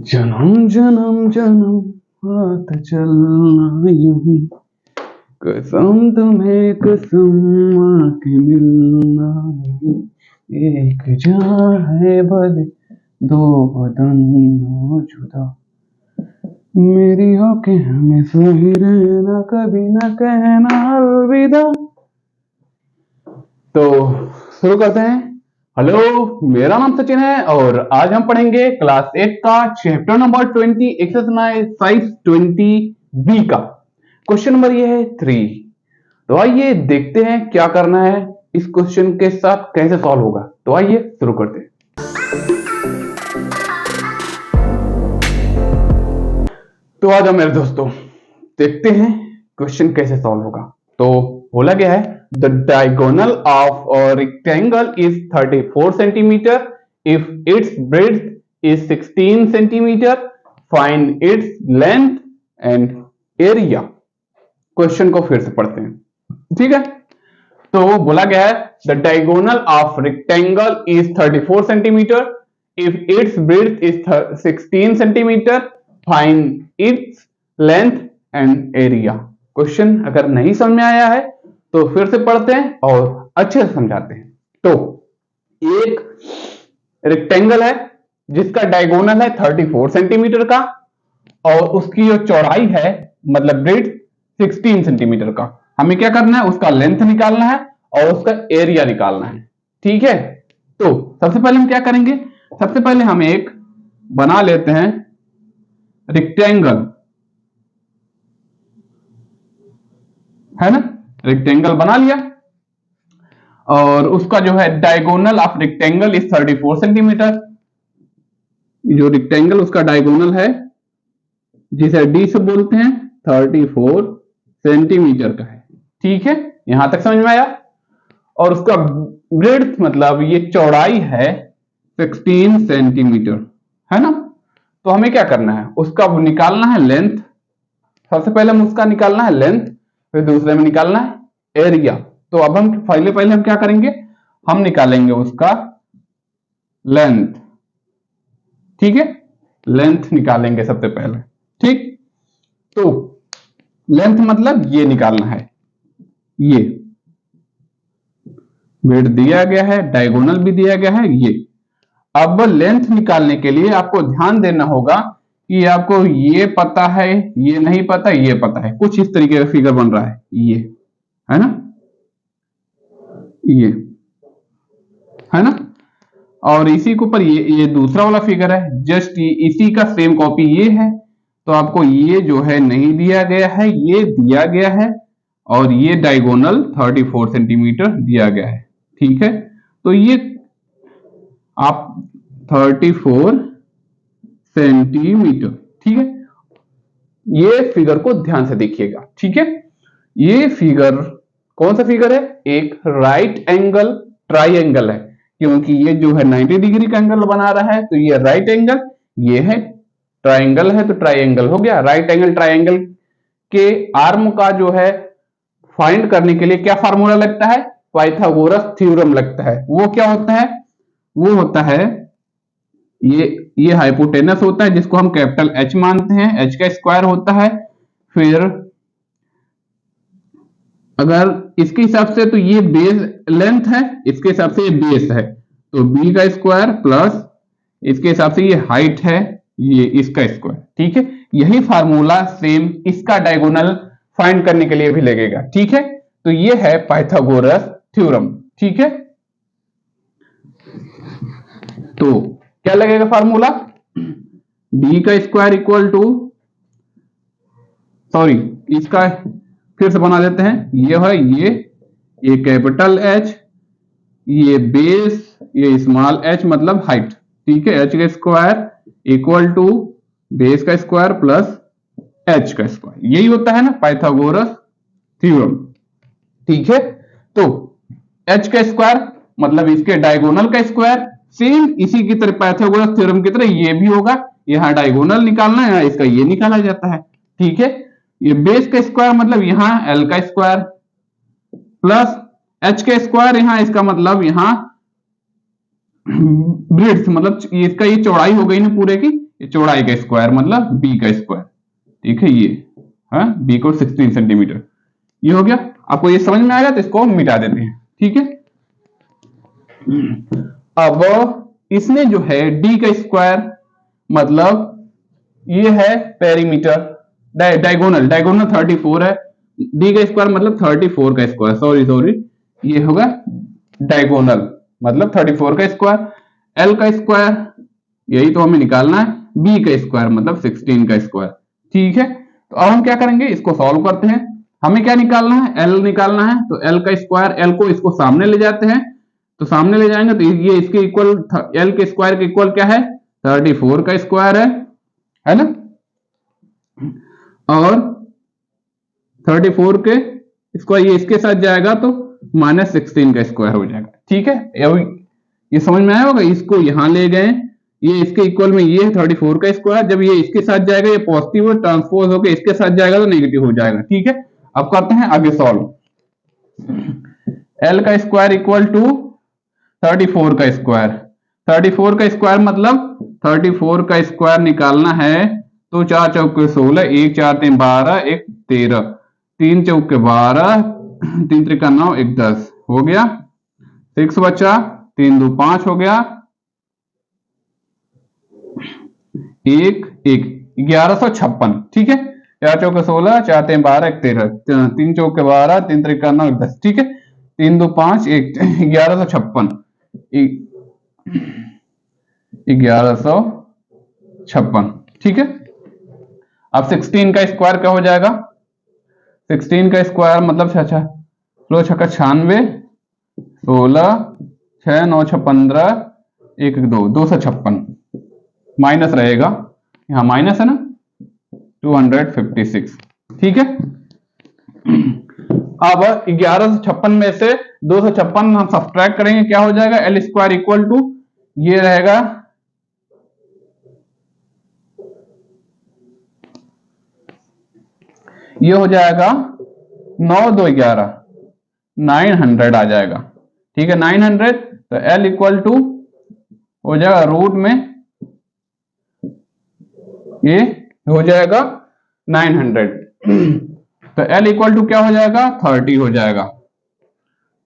जन्म जन्म जन्म हाथ चलना यूं ही, कसम तुम्हें कसम आके मिलना यूं ही। एक जान है भले दो बदन हो जुदा, मेरी होके हमेशा ही रहना, कभी ना कहना अलविदा। तो शुरू करते हैं। हेलो, मेरा नाम सचिन है और आज हम पढ़ेंगे क्लास 8 का चैप्टर नंबर 20 एक्सरसाइज 20 बी का क्वेश्चन नंबर ये है 3। तो आइए देखते हैं क्या करना है, इस क्वेश्चन के साथ कैसे सॉल्व होगा। तो आइए शुरू करते हैं। तो आ जाओ मेरे दोस्तों, देखते हैं क्वेश्चन कैसे सॉल्व होगा। तो बोला गया है the diagonal of a rectangle is 34 centimeter if its breadth is 16 centimeter, find its length and area। Question को फिर से पढ़ते हैं, ठीक है। तो बोला गया है the diagonal of rectangle is 34 centimeter if its breadth is 16 centimeter, find its length and area। Question अगर नहीं समझ में आया है तो फिर से पढ़ते हैं और अच्छे से समझाते हैं। तो एक रेक्टेंगल है जिसका डायगोनल है 34 सेंटीमीटर का और उसकी जो चौड़ाई है मतलब ब्रेड 16 सेंटीमीटर का। हमें क्या करना है, उसका लेंथ निकालना है और उसका एरिया निकालना है, ठीक है। तो सबसे पहले हम क्या करेंगे, सबसे पहले हम एक बना लेते हैं रेक्टेंगल, है ना। रेक्टेंगल बना लिया और उसका जो है diagonal of rectangle is 34 centimetre. जो रेक्टेंगल उसका डायगोनल है जिसे डी से बोलते हैं 34 सेंटीमीटर का है, ठीक है। यहां तक समझ में आया। और उसका ब्रेड्थ मतलब ये चौड़ाई है 16 सेंटीमीटर, है ना। तो हमें क्या करना है, उसका वो निकालना है लेंथ। सबसे पहले हम उसका निकालना है लेंथ, फिर दूसरे में निकालना है एरिया। तो अब हम पहले हम क्या करेंगे, हम निकालेंगे उसका लेंथ, ठीक है। लेंथ निकालेंगे सबसे पहले, ठीक। तो लेंथ मतलब ये निकालना है, ये वेट दिया गया है, डायगोनल भी दिया गया है ये। अब लेंथ निकालने के लिए आपको ध्यान देना होगा कि आपको ये पता है, ये नहीं पता, ये पता है। कुछ इस तरीके का फिगर बन रहा है, ये है ना, ये है ना। और इसी के ऊपर ये दूसरा वाला फिगर है, जस्ट इसी का सेम कॉपी ये है। तो आपको ये जो है नहीं दिया गया है, ये दिया गया है और ये डायगोनल 34 सेंटीमीटर दिया गया है, ठीक है। तो ये आप 34 सेंटीमीटर, ठीक है। ये फिगर को ध्यान से देखिएगा, ठीक है। ये फिगर कौन सा फिगर है, एक राइट एंगल ट्राइंगल है, क्योंकि ये जो है 90 डिग्री का एंगल बना रहा है। तो ये राइट एंगल, ये है ट्राइंगल है तो ट्राइंगल हो गया। राइट एंगल ट्राइंगल के आर्म का जो है फाइंड करने के लिए क्या फार्मूला लगता है, पाइथागोरस थ्योरम लगता है। वो क्या होता है, वो होता है ये हाइपोटेनस होता है जिसको हम कैपिटल एच मानते हैं, एच का स्क्वायर होता है। फिर अगर इसके हिसाब से तो ये बेस लेंथ है, इसके हिसाब से ये बेस है, तो बी का स्क्वायर प्लस इसके हिसाब से ये हाइट है, ये इसका स्क्वायर, ठीक है। यही फार्मूला सेम इसका डायगोनल फाइंड करने के लिए भी लगेगा, ठीक है। तो ये है पाइथागोरस थ्योरम, ठीक है। तो क्या लगेगा फार्मूला, डी का स्क्वायर इक्वल टू, सॉरी इसका फिर से बना देते हैं, ये है ये कैपिटल एच, ये बेस, ये स्मॉल एच मतलब हाइट, ठीक है। एच का स्क्वायर इक्वल टू बेस का स्क्वायर प्लस एच का स्क्वायर, यही होता है ना पाइथागोरस थ्योरम, ठीक है। तो एच का स्क्वायर मतलब इसके डायगोनल का स्क्वायर, सेम इसी की तरह पाइथागोरस थ्योरम की तरह ये भी होगा। यहां डायगोनल निकालना है, यहां इसका ये निकाला जाता है, ठीक है। ये बेस का स्क्वायर मतलब यहां एल का स्क्वायर प्लस एच का स्क्वायर, यहां इसका मतलब यहां ब्रेड्थ मतलब इसका ये चौड़ाई हो गई ना पूरे की, ये चौड़ाई का स्क्वायर मतलब बी का स्क्वायर, ठीक है। ये हाँ बी को 16 सेंटीमीटर, ये हो गया। आपको ये समझ में आएगा तो इसको हम मिटा देते हैं, ठीक है। अब इसने जो है डी का स्क्वायर मतलब ये है पेरीमीटर, डायगोनल 34 है, डी का स्क्वायर मतलब 34 का स्क्वायर, सॉरी ये होगा डायगोनल मतलब 34 का स्क्वायर। एल का स्क्वायर यही तो हमें निकालना है, बी का स्क्वायर मतलब 16 का स्क्वायर, ठीक है। तो अब हम क्या करेंगे, इसको सॉल्व करते हैं। हमें क्या निकालना है, एल निकालना है, तो एल का स्क्वायर, एल को इसको सामने ले जाते हैं, तो सामने ले जाएंगे तो ये इसके इक्वल, एल के स्क्वायर के इक्वल क्या है, 34 का स्क्वायर है ना। और 34 के स्क्वायर ये इसके साथ जाएगा तो -16 का स्क्वायर हो जाएगा, ठीक है। ये समझ में आया होगा, इसको यहां ले गए, ये इसके इक्वल में ये है 34 का स्क्वायर, जब ये इसके साथ जाएगा ये पॉजिटिव और ट्रांसपोज होकर इसके साथ जाएगा तो नेगेटिव हो जाएगा, ठीक है। अब करते हैं आगे सॉल्व। एल का स्क्वायर इक्वल टू 34 का स्क्वायर, 34 का स्क्वायर मतलब 34 का स्क्वायर निकालना है तो 4 चौके 16, 1 4 3 12, 1 13, 3 चौके 12, 3 त्रिका 9, 1 10 हो गया, 6 बचा, 3 2 5 हो गया, 1 1 1156, ठीक है। 4 चौके 16, 4 3 12, 1 13, 3 चौके 12, 3 त्रिका 9, 1 10, ठीक है। 3 2 5 1 1156, 1156, ठीक है। अब 16 का स्क्वायर क्या हो जाएगा, 16 का स्क्वायर मतलब 6 6 96, 16 6 9 6 15, 1 2 256, माइनस रहेगा, यहां माइनस है ना, 256, ठीक है। अब 1156 में से 256 हम सब्ट्रैक्ट करेंगे, क्या हो जाएगा, एल स्क्वायर इक्वल टू ये रहेगा, ये हो जाएगा 9 2 11, 900 आ जाएगा, ठीक है। 900 तो एल इक्वल टू हो जाएगा रूट में ये हो जाएगा 900, तो एल इक्वल टू क्या हो जाएगा, 30 हो जाएगा।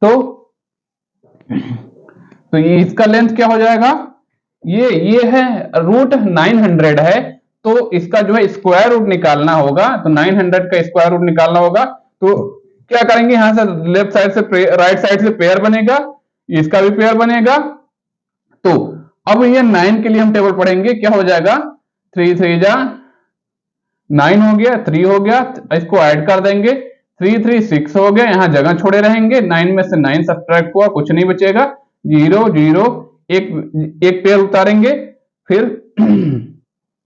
तो ये इसका लेंथ क्या हो जाएगा, ये है रूट 900 है, तो इसका जो है स्क्वायर रूट निकालना होगा, तो 900 का स्क्वायर रूट निकालना होगा, तो क्या करेंगे, यहां से लेफ्ट साइड से राइट साइड से पेयर बनेगा, इसका भी पेयर बनेगा। तो अब ये 9 के लिए हम टेबल पढ़ेंगे, क्या हो जाएगा, 3 3 जा 9 हो गया, 3 हो गया, इसको ऐड कर देंगे, 3 3 6 हो गया, यहां जगह छोड़े रहेंगे, 9 में से 9 सब्ट्रैक्ट हुआ, कुछ नहीं बचेगा, 0 0 एक पेयर उतारेंगे, फिर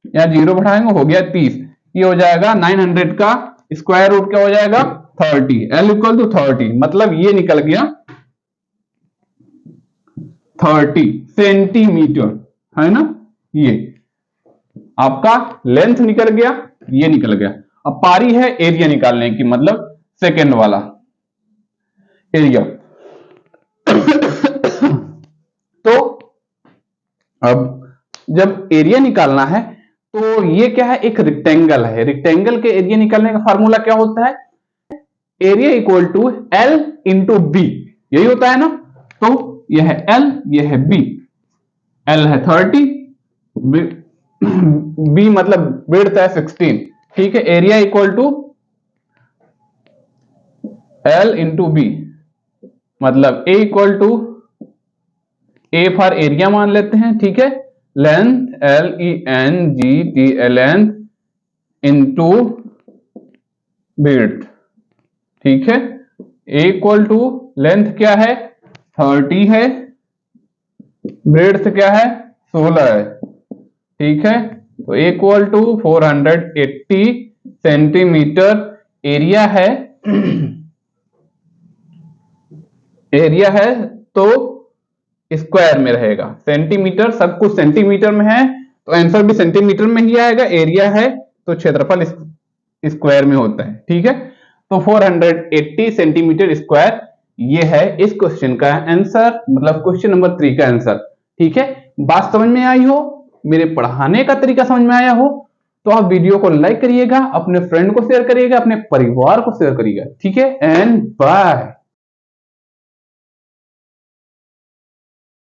यहां 0 बढ़ाएंगे, हो गया 30, ये हो जाएगा 900 का स्क्वायर रूट क्या हो जाएगा, 30, एल इक्वल टू 30, मतलब ये निकल गया 30 सेंटीमीटर, है ना। ये आपका लेंथ निकल गया, ये निकल गया। अब पारी है एरिया निकालने की, मतलब सेकेंड वाला एरिया। तो अब जब एरिया निकालना है तो ये क्या है, एक रेक्टेंगल है, रेक्टेंगल के एरिया निकालने का फार्मूला क्या होता है, area equal to l into b, यही होता है ना। तो यह है एल, यह है बी, एल है 30, बी मतलब विड्थ है 16, ठीक है। Area equal to l into B, मतलब ए equal to A for area मान लेते हैं, ठीक है। Length LENGT length into width, ठीक है। ए इक्वल टू लेंथ क्या है, 30 है, विड्थ क्या है, 16 है, ठीक है। तो इक्वल टू 480 सेंटीमीटर एरिया है, एरिया है तो स्क्वायर में रहेगा, सेंटीमीटर सब कुछ सेंटीमीटर में है तो आंसर भी सेंटीमीटर में ही आएगा, एरिया है तो क्षेत्रफल स्क्वायर में होता है, ठीक है। तो 480 सेंटीमीटर स्क्वायर ये है इस क्वेश्चन का आंसर, मतलब क्वेश्चन नंबर 3 का आंसर, ठीक है। बात समझ में आई हो मेरे पढ़ाने का तरीका समझ में आया हो तो आप वीडियो को लाइक करिएगा, अपने फ्रेंड को शेयर करिएगा, अपने परिवार को शेयर करिएगा। ठीक है, एंड बाय।